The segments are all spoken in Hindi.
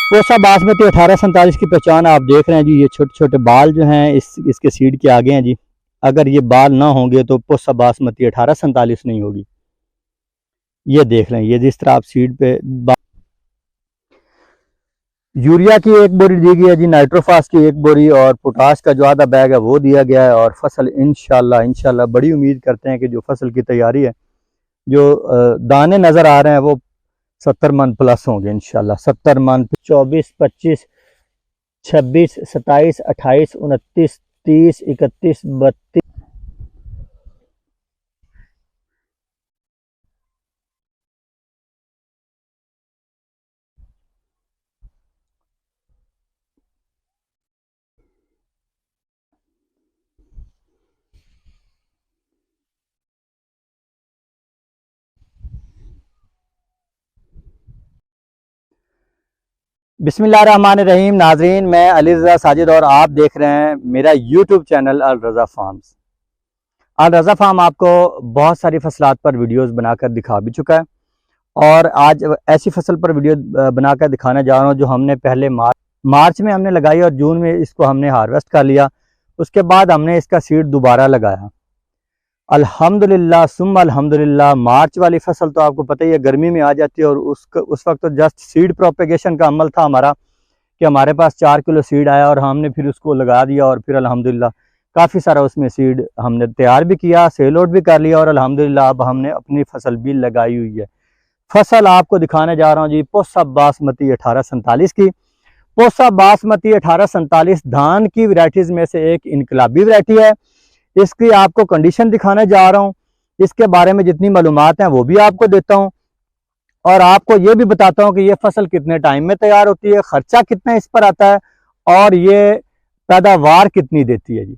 पोसा बासमती 1847 की पहचान आप देख रहे हैं जी। ये छोटे छोटे बाल जो हैं इसके सीड के आगे हैं जी। अगर ये बाल ना होंगे तो पोसा बासमती 1847 नहीं होगी। ये देख रहे हैं, ये जिस तरह आप सीड पे यूरिया की एक बोरी दी गई है जी, नाइट्रोफास की एक बोरी और पोटाश का जो आधा बैग है वो दिया गया है। और फसल इंशाल्लाह बड़ी उम्मीद करते हैं कि जो फसल की तैयारी है, जो दाने नज़र आ रहे हैं वो 70 मन प्लस होंगे इंशाल्लाह। 70 मन, 24, 25, 26, 27, 28, 29, 30, 31, 32। बिस्मिल्लाहिर्रहमानिर्रहीम। नाजरीन, मैं अली रज़ा साजिद और आप देख रहे हैं मेरा यूट्यूब चैनल अल रज़ा फार्म्स। अल रज़ा फार्म आपको बहुत सारी फसलात पर वीडियोस बनाकर दिखा भी चुका है और आज ऐसी फसल पर वीडियो बनाकर दिखाने जा रहा हूँ जो हमने पहले मार्च में हमने लगाई और जून में इसको हमने हार्वेस्ट कर लिया। उसके बाद हमने इसका सीड दोबारा लगाया। अल्हम्दुलिल्लाह सुम्मा अल्हम्दुलिल्लाह। मार्च वाली फसल तो आपको पता ही है गर्मी में आ जाती है और उस वक्त तो जस्ट सीड प्रोपेगेशन का अमल था हमारा कि हमारे पास 4 किलो सीड आया और हमने फिर उसको लगा दिया और फिर अल्हम्दुलिल्लाह काफ़ी सारा उसमें सीड हमने तैयार भी किया, सेल आउट भी कर लिया और अल्हम्दुलिल्लाह अब हमने अपनी फसल भी लगाई हुई है। फसल आपको दिखाने जा रहा हूँ जी पोसा बासमती 1847 की। पोसा बासमती 1847 धान की वैरायटीज़ में से एक इनकलाबी वैरायटी है। इसकी आपको कंडीशन दिखाने जा रहा हूँ, इसके बारे में जितनी मालूमात हैं वो भी आपको देता हूँ और आपको ये भी बताता हूँ कि ये फसल कितने टाइम में तैयार होती है, खर्चा कितना इस पर आता है और ये पैदावार कितनी देती है जी।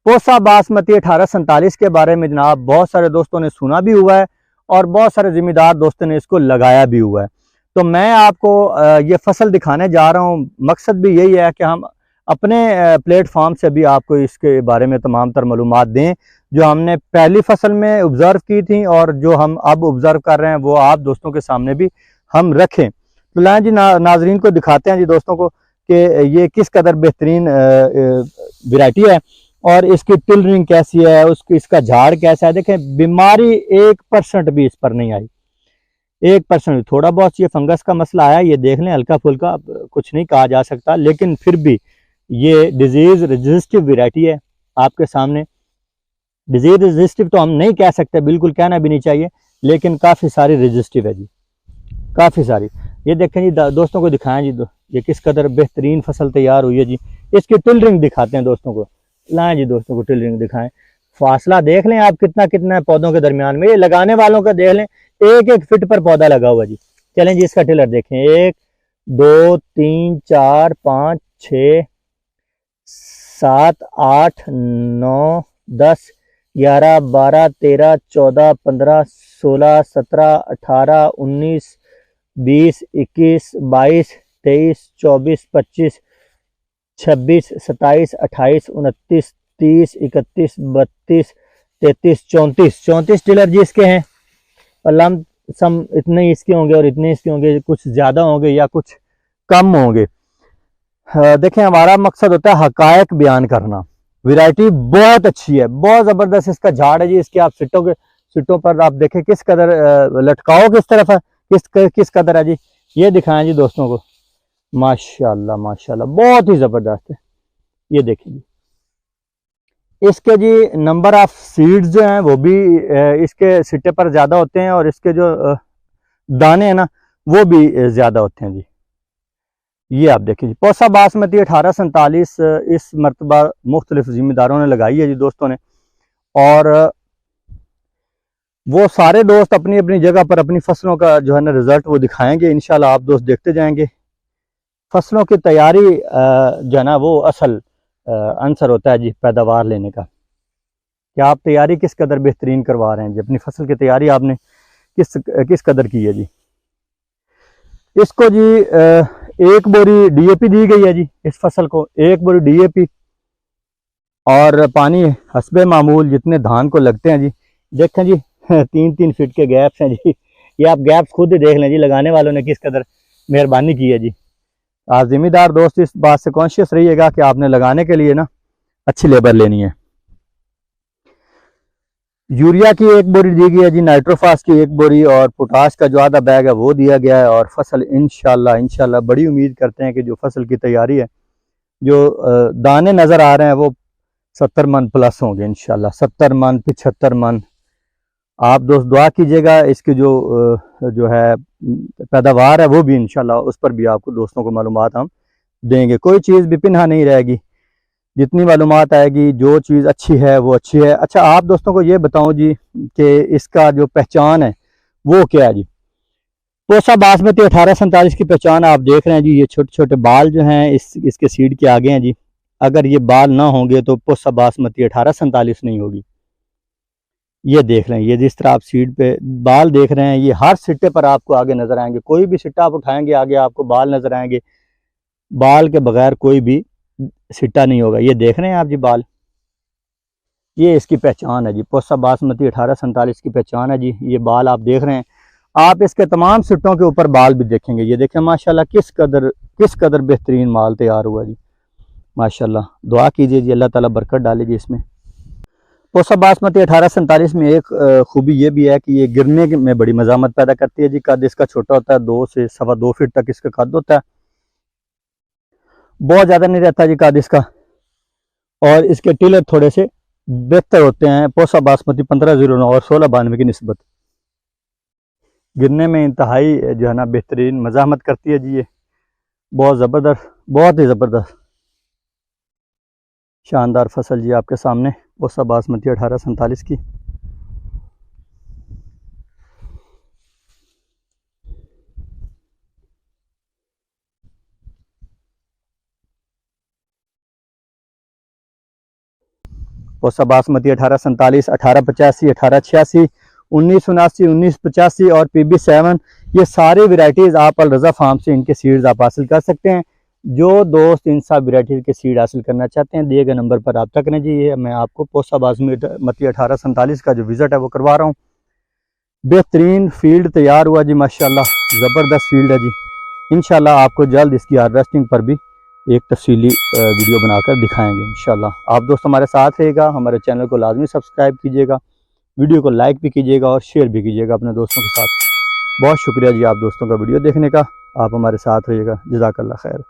पोसा बासमती 1847 के बारे में जनाब बहुत सारे दोस्तों ने सुना भी हुआ है और बहुत सारे जिम्मेदार दोस्तों ने इसको लगाया भी हुआ है। तो मैं आपको ये फसल दिखाने जा रहा हूँ। मकसद भी यही है कि हम अपने प्लेटफॉर्म से भी आपको इसके बारे में तमाम तर मालूमात दें जो हमने पहली फसल में ऑब्ज़र्व की थी और जो हम अब ऑब्ज़र्व कर रहे हैं वो आप दोस्तों के सामने भी हम रखें। तो लाएं जी नाजरीन को दिखाते हैं जी दोस्तों को कि ये किस कदर बेहतरीन वैरायटी है और इसकी टिलरिंग कैसी है, इसका झाड़ कैसा है। देखें, बीमारी 1% भी इस पर नहीं आई, 1% थोड़ा बहुत ये फंगस का मसला आया, ये देख लें, हल्का फुल्का, कुछ नहीं कहा जा सकता, लेकिन फिर भी ये डिजीज़ रेजिस्टिव वैरायटी है आपके सामने। डिजीज़ रेजिस्टिव तो हम नहीं कह सकते, बिल्कुल कहना भी नहीं चाहिए, लेकिन काफ़ी सारी रेजिस्टिव है जी, काफ़ी सारी। ये देखें जी दोस्तों को दिखाएं जी ये किस कदर बेहतरीन फसल तैयार हुई है जी। इसकी टिलरिंग दिखाते हैं दोस्तों को, लाएं जी दोस्तों को टिलरिंग दिखाएं। फासला देख लें आप कितना कितना है पौधों के दरमियान में, ये लगाने वालों का देख लें 1-1 फीट पर पौधा लगा हुआ जी। चलें जी इसका टिलर देखें, 1, 2, 3, 4, 5, 6, 7, 8, 9, 10, 11, 12, 13, 14, 15, 16, 17, 18, 19, 20, 21, 22, 23, 24, 25, 26, 27, 28, 29, 30, 31, 32, 33, 34 टिलर जी इसके हैं। और लम सम इतने इसके होंगे और इतने इसके होंगे, कुछ ज़्यादा होंगे या कुछ कम होंगे। देखें, हमारा मकसद होता है हकायक बयान करना। वैरायटी बहुत अच्छी है, बहुत ज़बरदस्त इसका झाड़ है जी। इसके आप सिट्टों पर आप देखें किस कदर लटकाओ किस तरफ है, किस कदर है जी। ये दिखाएं जी दोस्तों को, माशाल्लाह माशाल्लाह बहुत ही ज़बरदस्त है। ये देखिए जी, इसके जी नंबर ऑफ सीड्स जो हैं वो भी इसके सिट्टे पर ज़्यादा होते हैं और इसके जो दाने हैं ना वो भी ज़्यादा होते हैं जी। ये आप देखिए जी, पोसा बासमती 1847 इस मरतबा मुख्तलिफ ज़िम्मेदारों ने लगाई है जी दोस्तों ने। और वो सारे दोस्त अपनी अपनी जगह पर अपनी फसलों का जो है ना रिज़ल्ट वो दिखाएंगे इंशाल्लाह, आप दोस्त देखते जाएंगे। फसलों की तैयारी जो है ना वो असल आंसर होता है जी पैदावार लेने का, कि आप तैयारी किस कदर बेहतरीन करवा रहे हैं जी। अपनी फसल की तैयारी आपने किस कदर की है जी। इसको जी 1 बोरी DAP दी गई है जी, इस फसल को 1 बोरी DAP और पानी हस्बे मामूल जितने धान को लगते हैं जी। देखें जी 3-3 फीट के गैप्स हैं जी। ये आप गैप्स खुद ही देख लें जी, लगाने वालों ने किस कदर मेहरबानी की है जी। आप जिम्मेदार दोस्त इस बात से कॉन्शियस रहिएगा कि आपने लगाने के लिए ना अच्छी लेबर लेनी है। यूरिया की एक बोरी दी गई है जी, नाइट्रोफास की एक बोरी, और पोटाश का जो आधा बैग है वो दिया गया है। और फसल इंशाल्लाह बड़ी उम्मीद करते हैं कि जो फसल की तैयारी है, जो दाने नज़र आ रहे हैं वो 70 मन प्लस होंगे इंशाल्लाह, 70 मन 75 मन। आप दोस्त दुआ कीजिएगा, इसकी जो है पैदावार है वो भी इंशाल्लाह, उस पर भी आपको दोस्तों को मालूमात हम देंगे। कोई चीज़ भी पिन्हा नहीं रहेगी, जितनी मालूमात आएगी, जो चीज़ अच्छी है वो अच्छी है। अच्छा, आप दोस्तों को ये बताऊं जी कि इसका जो पहचान है वो क्या है जी। पोसा बासमती 1847 की पहचान आप देख रहे हैं जी, ये छोटे छोटे बाल जो हैं इसके सीड के आगे हैं जी। अगर ये बाल ना होंगे तो पोसा बासमती 1847 नहीं होगी। ये देख रहे हैं, ये जिस तरह आप सीड पे बाल देख रहे हैं, ये हर सिट्टे पर आपको आगे नजर आएंगे। कोई भी सिट्टा आप उठाएंगे आगे आपको बाल नजर आएंगे, बाल के बगैर कोई भी सिट्टा नहीं होगा। ये देख रहे हैं आप जी बाल, ये इसकी पहचान है जी, पोसा बासमती 1847 की पहचान है जी। ये बाल आप देख रहे हैं, आप इसके तमाम सिट्टों के ऊपर बाल भी देखेंगे। ये देखें माशाल्लाह किस कदर बेहतरीन माल तैयार हुआ जी, माशाल्लाह। दुआ कीजिए जी, अल्लाह ताला बरकत डालेगी इसमें। पोसा बासमती 1847 में एक खूबी ये भी है कि ये गिरने में बड़ी मज़ामत पैदा करती है जी। कद इसका छोटा होता है, 2 से 2.25 फीट तक इसका कद होता है, बहुत ज़्यादा नहीं रहता जी कद इसका। और इसके टिलर थोड़े से बेहतर होते हैं पोसा बासमती 1509 और 1692 की निस्बत। गिरने में इंतहाई जो है ना बेहतरीन मज़ामत करती है जी। ये बहुत ज़बरदस्त, बहुत ही ज़बरदस्त शानदार फसल जी आपके सामने, पोसा बासमती 1847 की। पोसा बासमती 1847, 1885, 1886, 1979, 1985 और PB7, ये सारे वैरायटीज़ आप अल रज़ा फार्म से इनके सीड्स आप हासिल कर सकते हैं। जो दोस्त इन सब वैरायटीज़ के सीड हासिल करना चाहते हैं, दिए गए नंबर पर रब्ता करें जी। ये मैं आपको पोसा बासमती 1847 का जो विज़िट है वो करवा रहा हूँ। बेहतरीन फील्ड तैयार हुआ जी, माशाल्लाह ज़बरदस्त फील्ड है जी। इंशाल्लाह आपको जल्द इसकी हार्वेस्टिंग पर भी एक तफसीली वीडियो बनाकर दिखाएंगे इंशाल्लाह। आप दोस्त हमारे साथ रहेगा, हमारे चैनल को लाजमी सब्सक्राइब कीजिएगा, वीडियो को लाइक भी कीजिएगा और शेयर भी कीजिएगा अपने दोस्तों के साथ। बहुत शुक्रिया जी आप दोस्तों का वीडियो देखने का, आप हमारे साथ रहिएगा। जज़ाकल्लाह खैर।